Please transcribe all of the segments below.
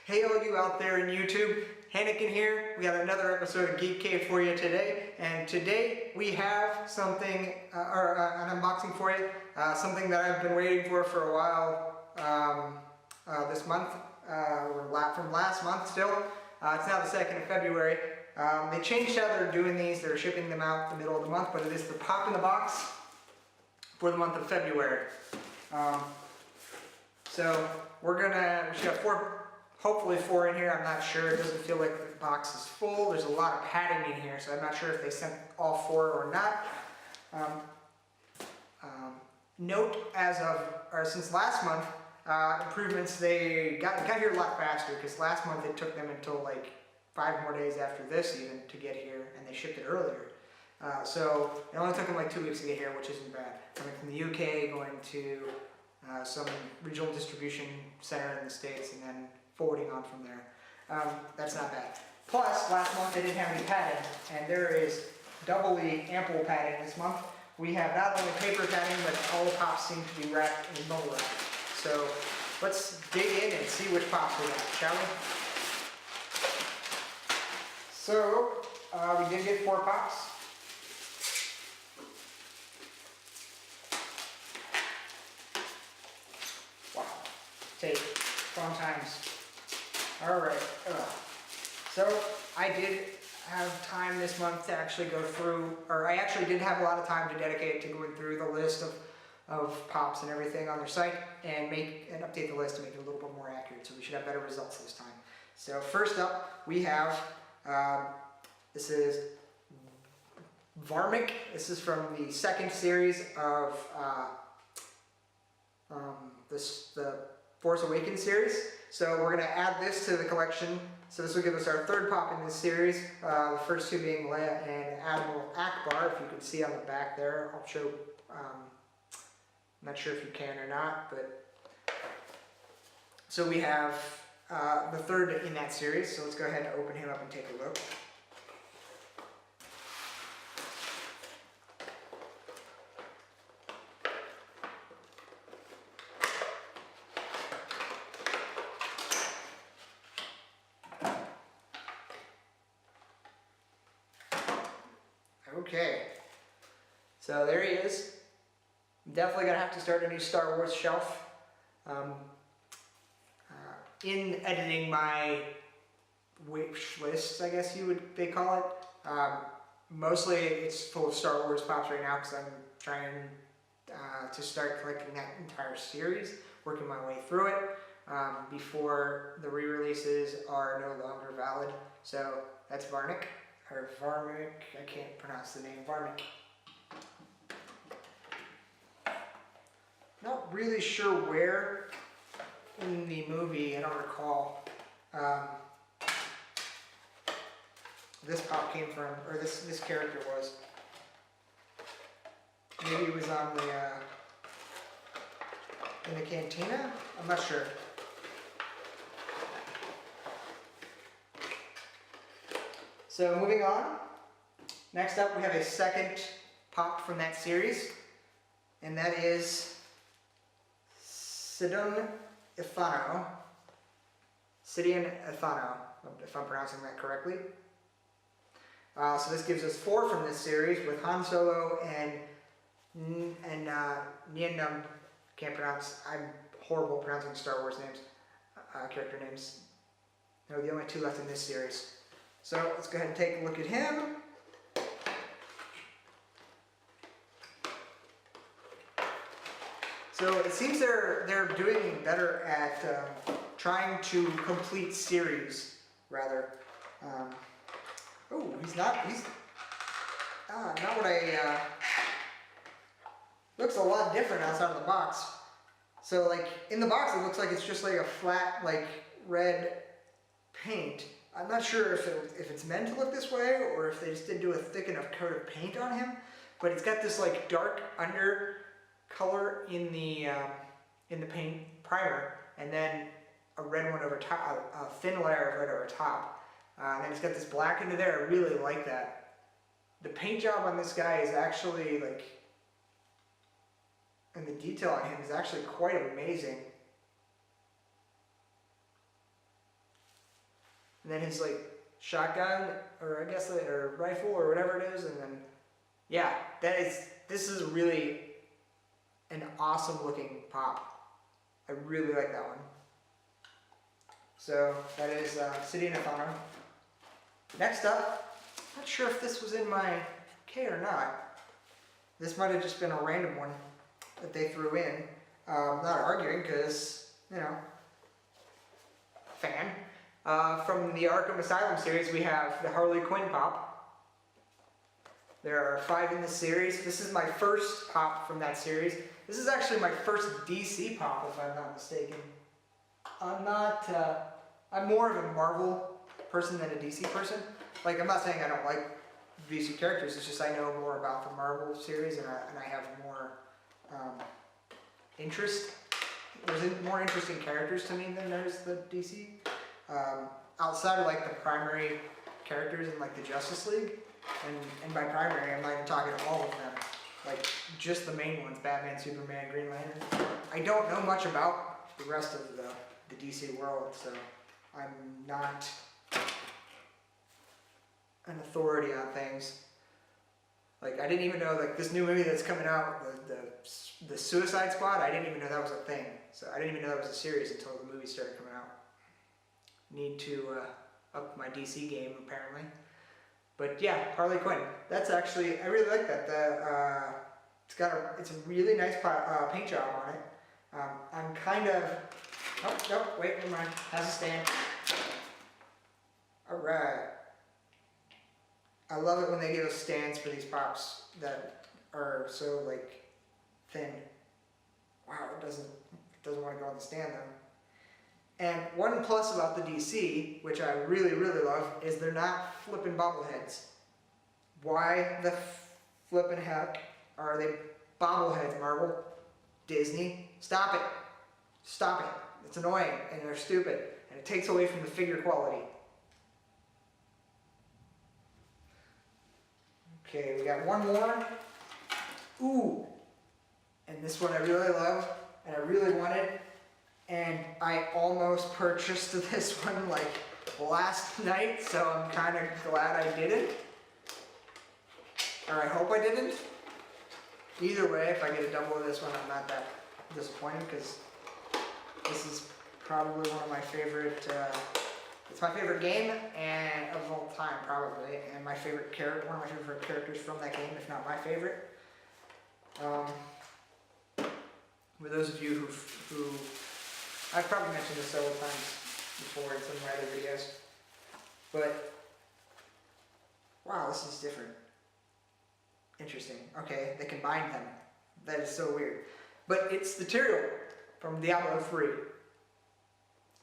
Hey all you out there in YouTube, Hannikin here. We got another episode of Geek Cave for you today, and today we have something, an unboxing for you, something that I've been waiting for a while this month, or from last month still. It's now the 2nd of February. They changed how they're doing these. They're shipping them out the middle of the month, but it is the Pop in the Box for the month of February. So we should have hopefully four in here. I'm not sure. It doesn't feel like the box is full. There's a lot of padding in here, so I'm not sure if they sent all four or not. Note since last month, improvements, they got here a lot faster, because last month it took them until like 5 more days after this even to get here, and they shipped it earlier. So it only took them like 2 weeks to get here, which isn't bad. Coming from the UK, going to some regional distribution center in the States, and then forwarding on from there. That's not bad. Plus, last month they didn't have any padding, and there is doubly ample padding this month. We have not only paper padding, but all the pops seem to be wrapped in bubble wrap. So let's dig in and see which pops we got, shall we? So we did get 4 pops. Wow, tape, fun times. All right, so I did have time this month to actually go through, or I actually did have a lot of time to dedicate to going through the list of pops and everything on their site and update the list to make it a little bit more accurate, so we should have better results this time. So first up, we have, this is Varmik. This is from the 2nd series of the Force Awakens series. So we're going to add this to the collection. So this will give us our 3rd pop in this series. The first 2 being Leia and Admiral Akbar. If you can see on the back there, I'll show. I'm not sure if you can or not, but so we have the 3rd in that series. So let's go ahead and open him up and take a look. Okay, so there he is. I'm definitely going to have to start a new Star Wars shelf. In editing my wish list, I guess they call it. Mostly it's full of Star Wars pops right now, because I'm trying to start collecting that entire series, working my way through it before the re-releases are no longer valid. So that's Varmik. Or Varmik, I can't pronounce the name, Varmik. Not really sure where in the movie, I don't recall, this pop came from, or this character was. Maybe it was on the, in the cantina? I'm not sure. So moving on, next up we have a 2nd pop from that series, and that is Sidon Ithano, if I'm pronouncing that correctly. So this gives us 4 from this series, with Han Solo and Nien Nunb. Can't pronounce, I'm horrible pronouncing Star Wars names, character names. They're the only 2 left in this series. So let's go ahead and take a look at him. So it seems they're doing better at trying to complete series, rather. Oh, he's not what I, looks a lot different outside of the box. So like in the box it looks like it's just like a flat like red paint. I'm not sure if it's meant to look this way, or if they just didn't do a thick enough coat of paint on him, but it's got this like dark under color in the paint primer, and then a red one over top, a thin layer of red over top, and then it's got this black into there. I really like that. The paint job on this guy is actually like, and the detail on him is actually quite amazing. and then his like shotgun, or I guess or rifle or whatever it is, and then yeah, this is really an awesome looking pop. I really like that one. So that is City of Nefano. Next up, not sure if this was in my K or not. This might have just been a random one that they threw in. Not arguing because, you know, fan. From the Arkham Asylum series, we have the Harley Quinn pop. There are 5 in this series. This is my first pop from that series. This is actually my first DC pop, if I'm not mistaken. I'm more of a Marvel person than a DC person. Like, I'm not saying I don't like DC characters, it's just I know more about the Marvel series, and I have more interest. There's more interesting characters to me than there's the DC. Outside of like the primary characters in like the Justice League, and by primary I'm not even talking all of them, like just the main ones, Batman, Superman, Green Lantern. I don't know much about the rest of the DC world, so I'm not an authority on things. Like, I didn't even know, like, this new movie that's coming out, the Suicide Squad, I didn't even know that was a thing. So I didn't even know that was a series until the movie started coming out. Need to up my DC game, apparently. But yeah, Harley Quinn. That's actually, I really like that. It's a really nice paint job on it. I'm kind of, oh, wait, never mind. Has a stand. Alright. I love it when they give us stands for these pops that are so like thin. Wow, it doesn't want to go on the stand though. And one plus about the DC, which I really, really love, is they're not flipping bobbleheads. Why the flipping heck are they bobbleheads, Marvel? Disney? Stop it. Stop it. It's annoying and they're stupid and it takes away from the figure quality. Okay, we got one more. Ooh, and this one I really love, and I really wanted, and I almost purchased this one like last night, so I'm kind of glad I didn't. Or I hope I didn't. Either way, if I get a double of this one, I'm not that disappointed, because this is probably one of my favorite, it's my favorite game and of all time, probably, and my favorite character, one of my favorite characters from that game, if not my favorite. For those of you who I've probably mentioned this several times before in some of my other videos, but wow, this is different. Interesting. Okay, they combined them. That is so weird. But it's the Tyrael from Diablo 3.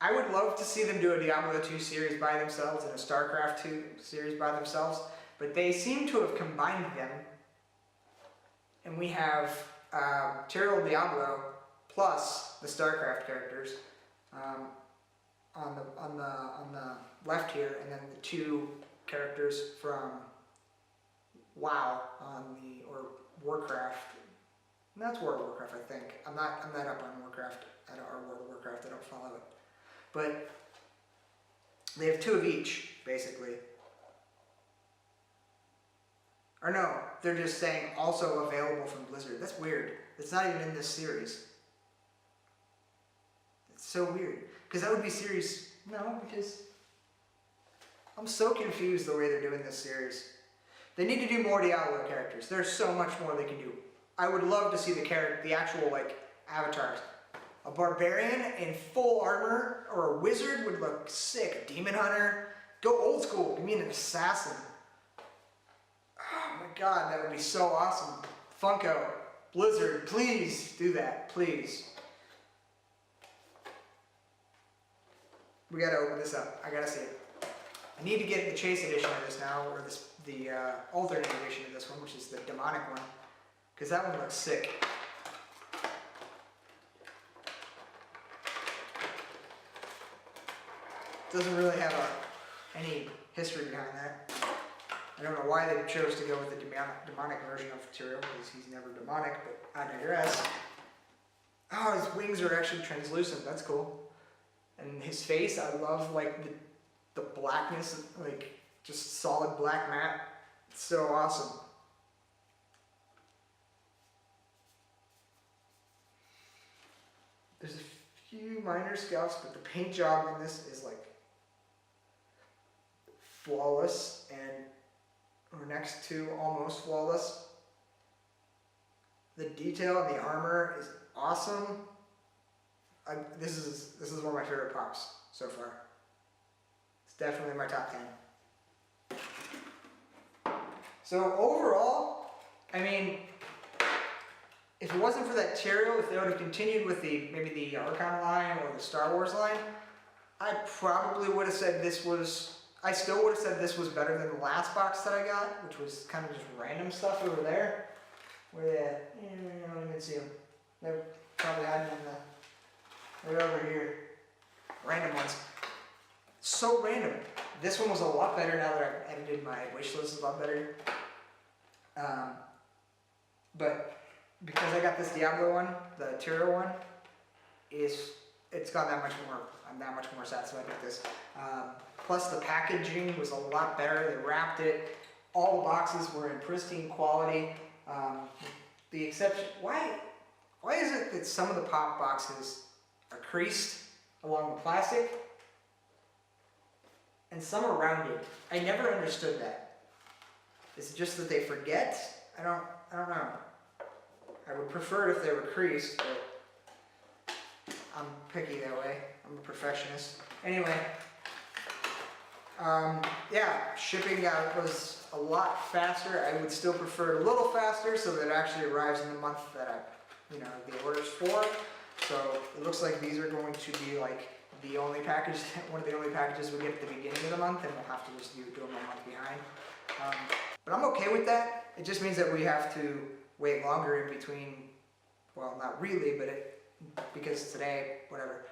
I would love to see them do a Diablo 2 series by themselves and a StarCraft 2 series by themselves, but they seem to have combined them. And we have Tyrael Diablo plus the StarCraft characters on the left here, and then the 2 characters from WoW or Warcraft. And that's World of Warcraft, I think. I'm not up on Warcraft or World of Warcraft. I don't follow it. But they have 2 of each, basically. Or no, they're just saying also available from Blizzard. That's weird. It's not even in this series. It's so weird. Because that would be series... No, because... I'm so confused the way they're doing this series. They need to do more Diablo characters. There's so much more they can do. I would love to see the actual, like, avatars. A barbarian in full armor, or a wizard would look sick. A demon hunter. Go old school. Give me an assassin. Oh my god, that would be so awesome. Funko, Blizzard, please do that. Please. We gotta open this up. I gotta see it. I need to get the Chase edition of this now, or the alternate edition of this one, which is the demonic one. Because that one looks sick. Doesn't really have any history behind that. I don't know why they chose to go with the demonic version of Tyrael, because he's never demonic, but I digress. Oh, his wings are actually translucent. That's cool. And his face, I love like the blackness, like just solid black matte. It's so awesome. There's a few minor scuffs, but the paint job in this is like flawless or next to almost flawless. The detail in the armor is awesome. This is one of my favorite pops so far. It's definitely my top 10. So overall, I mean, if it wasn't for that Tyrael, if they would have continued with maybe the Archon line or the Star Wars line, I probably would have said I still would have said this was better than the last box that I got, which was kind of just random stuff over there. Where they at? I don't even see them. They're probably hiding they're over here. Random ones. So random. This one was a lot better now that I've edited my wish list a lot better. But because I got this Diablo one, the Tyrael one, it's got that much more. I'm that much more satisfied with this. Plus the packaging was a lot better. They wrapped it. All the boxes were in pristine quality. The exception, why is it that some of the pop boxes are creased along the plastic and some are rounded? I never understood that. Is it just that they forget? I don't know. I would prefer it if they were creased, but I'm picky that way. I'm a perfectionist. Anyway, yeah, shipping was a lot faster. I would still prefer it a little faster so that it actually arrives in the month that the order's for. So it looks like these are going to be like the only package, one of the only packages we get at the beginning of the month, and we'll have to just do them a month behind. But I'm okay with that. It just means that we have to wait longer in between, well, not really, but because today, whatever,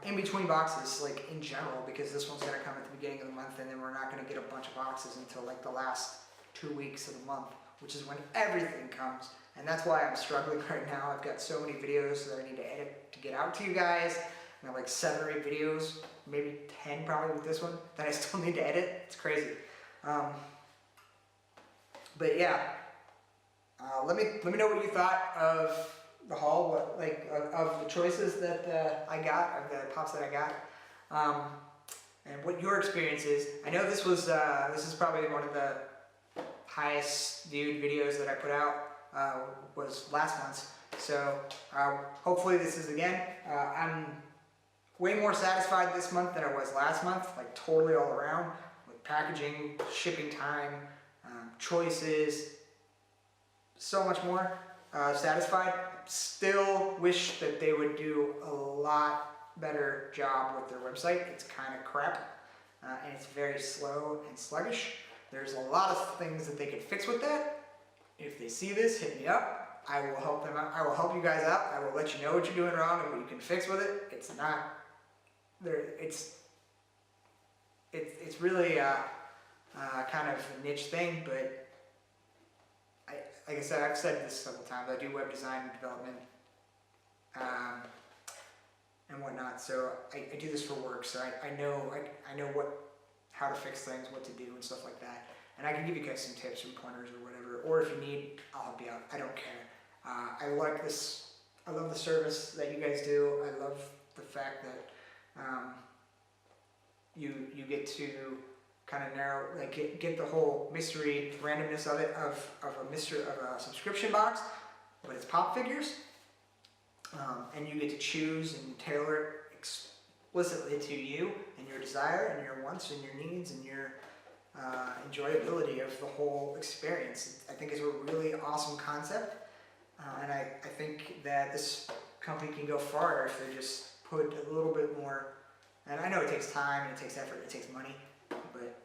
in between boxes, like in general, because this one's gonna come at the beginning of the month, and then we're not gonna get a bunch of boxes until like the last 2 weeks of the month, which is when everything comes. And that's why I'm struggling right now. I've got so many videos that I need to edit to get out to you guys. I have like 7 or 8 videos, maybe 10 probably with this one, that I still need to edit. It's crazy. But yeah, let me know what you thought of the haul, of the choices that I got, of the pops that I got, and what your experience is. I know this is probably one of the highest viewed videos that I put out, was last month's. So hopefully this is again. I'm way more satisfied this month than I was last month, like totally all around, with packaging, shipping time, choices, so much more satisfied. Still wish that they would do a lot better job with their website. It's kind of crap, and it's very slow and sluggish. There's a lot of things that they could fix with that. If they see this, hit me up. I will help them out. I will help you guys out. I will let you know what you're doing wrong and what you can fix with it. It's not there. It's really kind of a niche thing, but like I said, I've said this several times. I do web design and development and whatnot. So I do this for work. So I know how to fix things, what to do, and stuff like that. And I can give you guys some tips and pointers or whatever. Or if you need, I'll help you out. I don't care. I like this. I love the service that you guys do. I love the fact that you get to kind of narrow, like get the whole mystery randomness of it, of a subscription box, but it's pop figures, and you get to choose and tailor it explicitly to you and your desire and your wants and your needs and your enjoyability of the whole experience. I think it's a really awesome concept, and I think that this company can go farther if they just put a little bit more. And I know it takes time, and it takes effort, and it takes money, but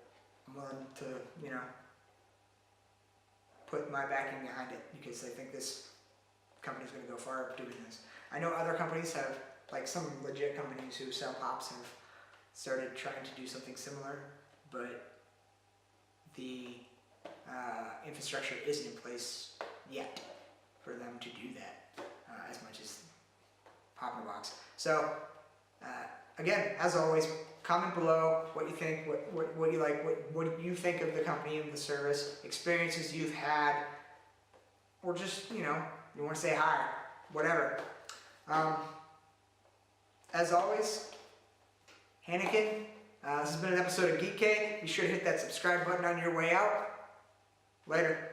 I'm willing to, put my backing behind it, because I think this company's going to go far doing this. I know other companies have, like some legit companies who sell pops have started trying to do something similar, but the infrastructure isn't in place yet for them to do that as much as Pop in a Box. So again, as always, comment below what you think, what you like, what you think of the company and the service, experiences you've had, or just, you want to say hi, whatever. As always, Hanneken, this has been an episode of Geek Cake. Be sure to hit that subscribe button on your way out. Later.